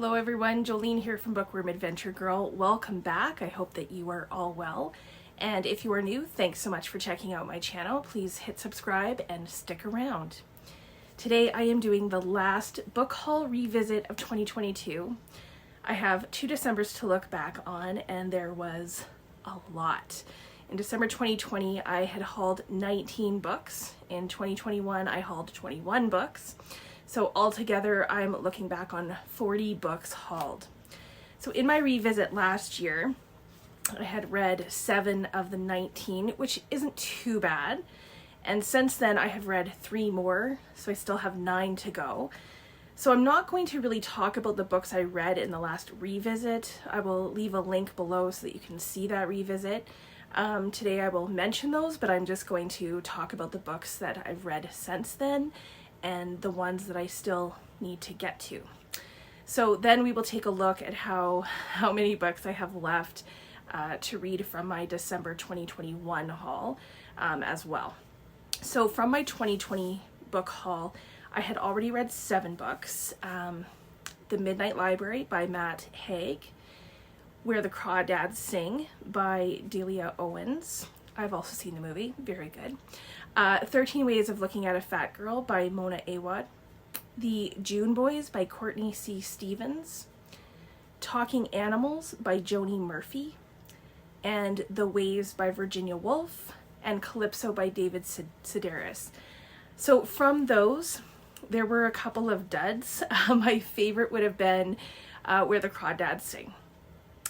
Hello everyone, Jolene here from Bookworm Adventure Girl. Welcome back. I hope that you are all well. And if you are new, thanks so much for checking out my channel. Please hit subscribe and stick around. Today I am doing the last book haul revisit of 2022. I have 2 Decembers to look back on, and there was a lot. In December 2020, I had hauled 19 books. In 2021, I hauled 21 books. So altogether, I'm looking back on 40 books hauled. So in my revisit last year, I had read 7 of the 19, which isn't too bad. And since then, I have read 3 more, so I still have 9 to go. So I'm not going to really talk about the books I read in the last revisit. I will leave a link below so that you can see that revisit. Today I will mention those, but I'm just going to talk about the books that I've read since then and the ones that I still need to get to. So then we will take a look at how many books I have left to read from my December 2021 haul as well. So from my 2020 book haul, I had already read 7 books. The Midnight Library by Matt Haig, Where the Crawdads Sing by Delia Owens. I've also seen the movie, very good. 13 Ways of Looking at a Fat Girl by Mona Awad. The June Boys by Courtney C.Stevens. Talking Animals by Joni Murphy. And The Waves by Virginia Woolf. And Calypso by David Sedaris. So from those, there were a couple of duds. My favorite would have been Where the Crawdads Sing.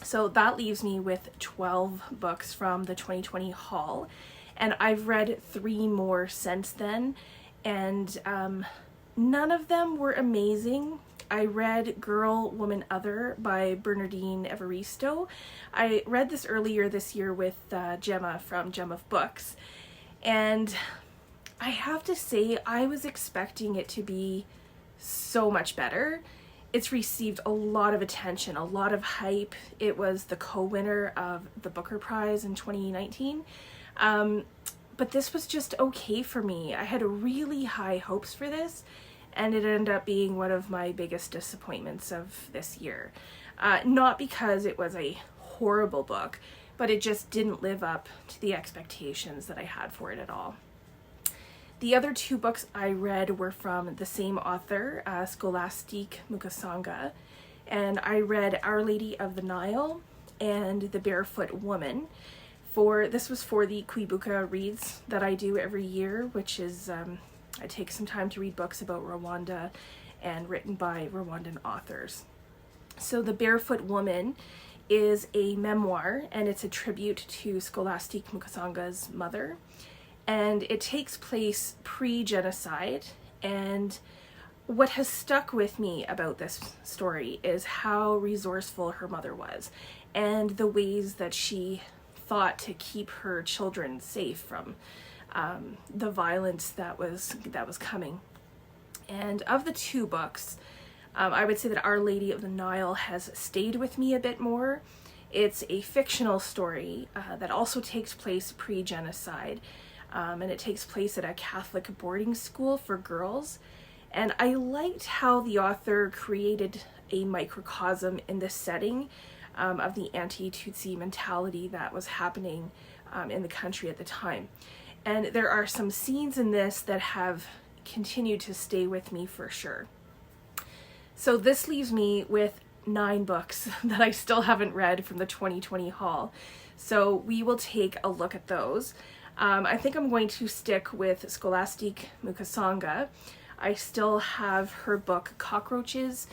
So that leaves me with 12 books from the 2020 haul, and I've read 3 more since then, and none of them were amazing. I read Girl, Woman, Other by Bernardine Evaristo. I read this earlier this year with Gemma from Gem of Books, and I have to say I was expecting it to be so much better. It's received a lot of attention, a lot of hype. It was the co-winner of the Booker Prize in 2019. But this was just okay for me. I had really high hopes for this, and it ended up being one of my biggest disappointments of this year. Not because it was a horrible book, but it just didn't live up to the expectations that I had for it at all. The other 2 books I read were from the same author, Scholastique Mukasonga, and I read Our Lady of the Nile and The Barefoot Woman. This was for the Kwibuka reads that I do every year, which is, I take some time to read books about Rwanda and written by Rwandan authors. So The Barefoot Woman is a memoir, and it's a tribute to Scholastique Mukasonga's mother. And it takes place pre-genocide, and what has stuck with me about this story is how resourceful her mother was and the ways that she thought to keep her children safe from the violence that was coming. And of the 2 books, I would say that Our Lady of the Nile has stayed with me a bit more. It's a fictional story that also takes place pre-genocide. And it takes place at a Catholic boarding school for girls. And I liked how the author created a microcosm in this setting of the anti-Tutsi mentality that was happening in the country at the time. And there are some scenes in this that have continued to stay with me for sure. So this leaves me with 9 books that I still haven't read from the 2020 haul. So we will take a look at those. I think I'm going to stick with Scholastique Mukasonga. I still have her book Cockroaches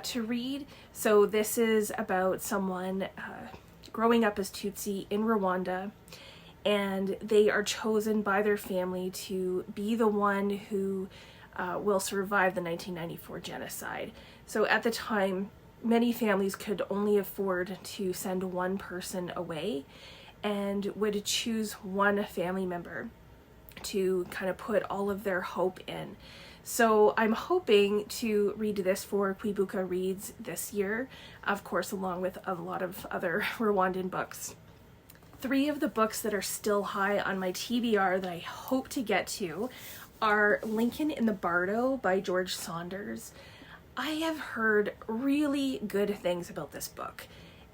to read. So this is about someone growing up as Tutsi in Rwanda, and they are chosen by their family to be the one who will survive the 1994 genocide. So at the time, many families could only afford to send one person away, and would choose one family member to kind of put all of their hope in. So I'm hoping to read this for Kwibuka Reads this year, of course, along with a lot of other Rwandan books. 3 of the books that are still high on my TBR that I hope to get to are Lincoln in the Bardo by George Saunders. I have heard really good things about this book,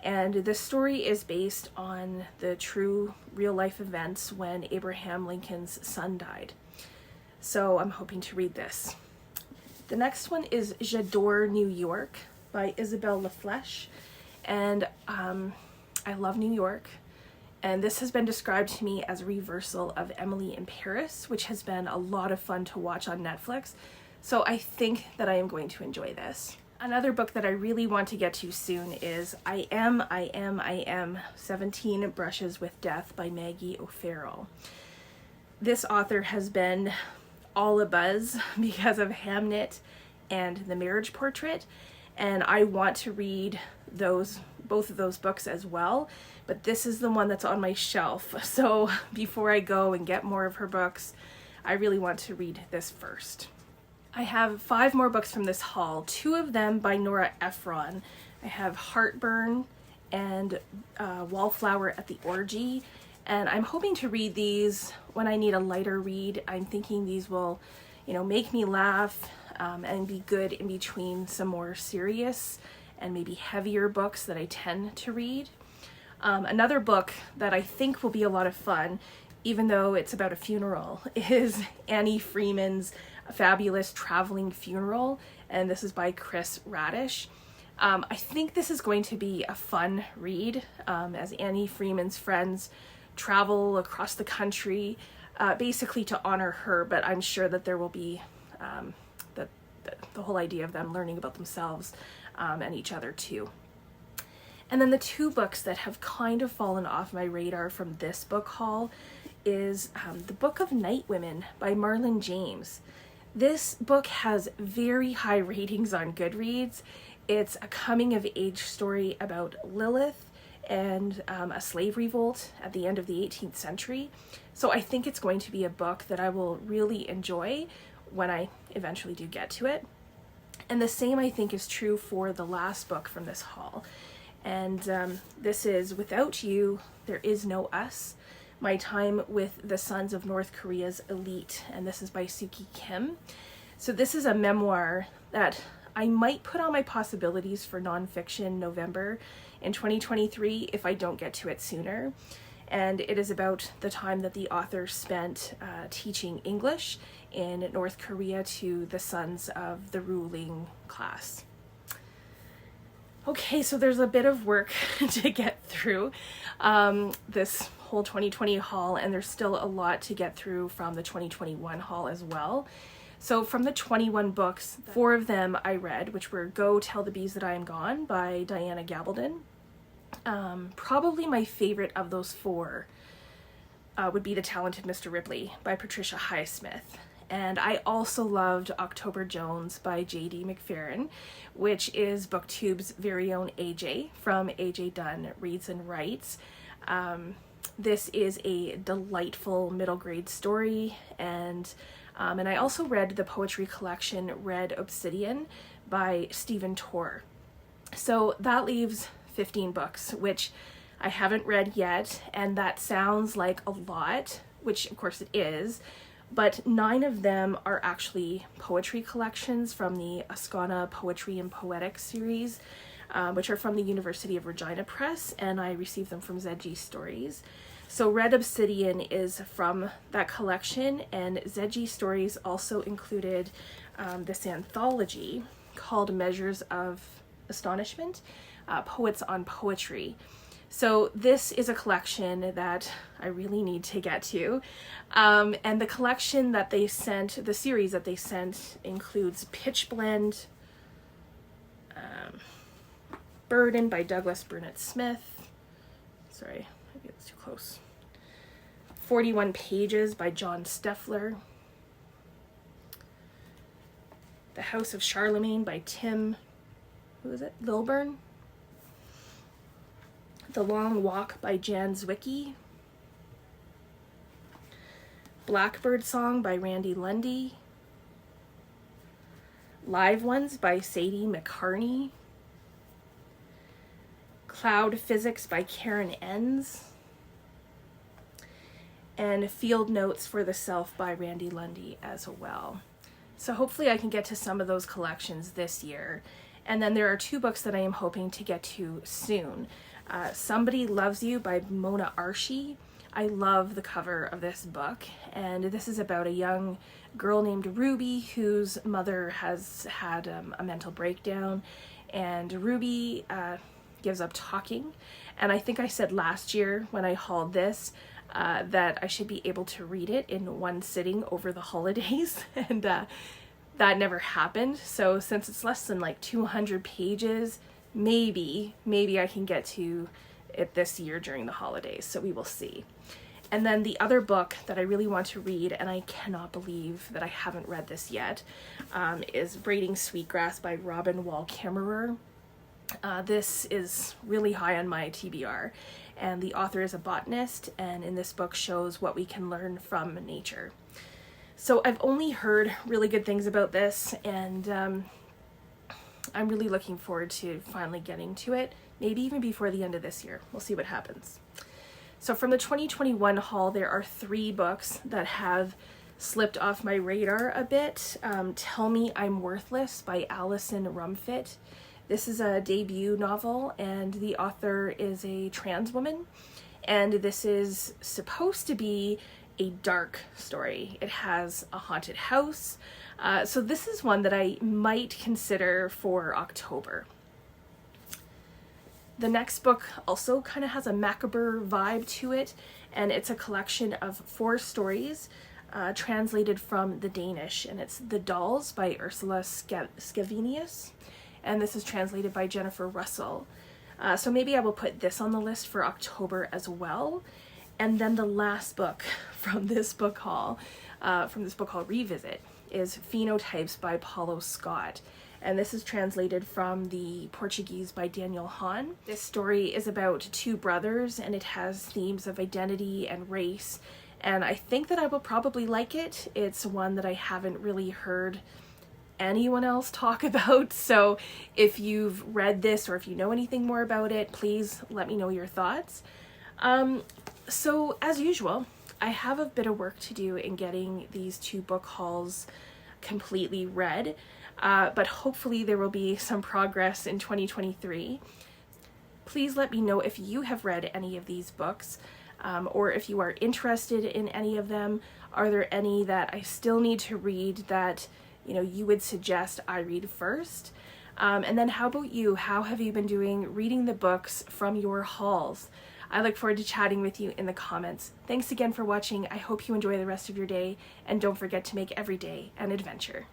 and this story is based on the true real-life events when Abraham Lincoln's son died. So I'm hoping to read this. The next one is J'adore New York by Isabelle Laflèche, and I love New York, and this has been described to me as a reversal of Emily in Paris, which has been a lot of fun to watch on Netflix, so I think that I am going to enjoy this. Another book that I really want to get to soon is I Am 17 Brushes with Death by Maggie O'Farrell. This author has been all a buzz because of Hamnet and The Marriage Portrait, and I want to read both of those books as well, but this is the one that's on my shelf. So before I go and get more of her books, I really want to read this first. I have 5 more books from this haul, 2 of them by Nora Ephron. I have Heartburn and Wallflower at the Orgy, and I'm hoping to read these when I need a lighter read. I'm thinking these will, make me laugh and be good in between some more serious and maybe heavier books that I tend to read. Another book that I think will be a lot of fun, even though it's about a funeral, is Annie Freeman's Fabulous Traveling Funeral, and this is by Kris Radish. I think this is going to be a fun read as Annie Freeman's friends travel across the country basically to honor her, but I'm sure that there will be the whole idea of them learning about themselves and each other too. And then the 2 books that have kind of fallen off my radar from this book haul is The Book of Night Women by Marlon James. This book has very high ratings on Goodreads. It's a coming-of-age story about Lilith and a slave revolt at the end of the 18th century. So I think it's going to be a book that I will really enjoy when I eventually do get to it. And the same, I think, is true for the last book from this haul. And this is Without You, There Is No Us, My Time with the Sons of North Korea's Elite, and this is by Suki Kim. So this is a memoir that I might put on my possibilities for nonfiction November in 2023 if I don't get to it sooner. And it is about the time that the author spent teaching English in North Korea to the sons of the ruling class. Okay, so there's a bit of work to get through this whole 2020 haul, and there's still a lot to get through from the 2021 haul as well. So from the 21 books, 4 of them I read, which were Go Tell the Bees That I Am Gone by Diana Gabaldon. Probably my favorite of those 4 would be The Talented Mr. Ripley by Patricia Highsmith. And I also loved October Jones by J.D. McFerrin, which is BookTube's very own AJ from AJ Dunn Reads and Writes. This is a delightful middle grade story, and I also read the poetry collection Red Obsidian by Stephen Torr. So that leaves 15 books, which I haven't read yet, and that sounds like a lot, which of course it is, but 9 of them are actually poetry collections from the Ascona Poetry and Poetics series, which are from the University of Regina Press, and I received them from ZG Stories. So Red Obsidian is from that collection, and ZG Stories also included this anthology called Measures of Astonishment, Poets on Poetry. So this is a collection that I really need to get to. And the collection that they sent, the series that they sent, includes Pitch Blend, Burden by Douglas Burnett Smith. Sorry, maybe it's too close. 41 Pages by John Steffler. The House of Charlemagne by Tim, Lilburn. The Long Walk by Jan Zwicky. Blackbird Song by Randy Lundy. Live Ones by Sadie McCarney. Cloud Physics by Karen Enns. And Field Notes for the Self by Randy Lundy as well. So hopefully I can get to some of those collections this year. And then there are 2 books that I am hoping to get to soon. Somebody Loves You by Mona Archie. I love the cover of this book, and this is about a young girl named Ruby whose mother has had a mental breakdown, and Ruby gives up talking. And I think I said last year when I hauled this that I should be able to read it in one sitting over the holidays, and that never happened. So since it's less than like 200 pages, maybe I can get to it this year during the holidays, so we will see. And then the other book that I really want to read, and I cannot believe that I haven't read this yet, is Braiding Sweetgrass by Robin Wall Kimmerer. This is really high on my TBR, and the author is a botanist, and in this book shows what we can learn from nature. So I've only heard really good things about this, and I'm really looking forward to finally getting to it, maybe even before the end of this year. We'll see what happens. So from the 2021 haul, there are 3 books that have slipped off my radar a bit. Tell Me I'm Worthless by Alison Rumfitt. This is a debut novel, and the author is a trans woman, and this is supposed to be a dark story. It has a haunted house, so this is one that I might consider for October. The next book also kind of has a macabre vibe to it, and it's a collection of 4 stories translated from the Danish, and it's The Dolls by Ursula Scavenius, and this is translated by Jennifer Russell. So maybe I will put this on the list for October as well. And then the last book from this book haul Revisit, is Phenotypes by Paulo Scott. And this is translated from the Portuguese by Daniel Hahn. This story is about 2 brothers, and it has themes of identity and race. And I think that I will probably like it. It's one that I haven't really heard anyone else talk about. So if you've read this or if you know anything more about it, please let me know your thoughts. So as usual, I have a bit of work to do in getting these 2 book hauls completely read. But hopefully there will be some progress in 2023. Please let me know if you have read any of these books, or if you are interested in any of them. Are there any that I still need to read that you would suggest I read first? And then how about you? How have you been doing reading the books from your hauls? I look forward to chatting with you in the comments. Thanks again for watching. I hope you enjoy the rest of your day, and don't forget to make every day an adventure.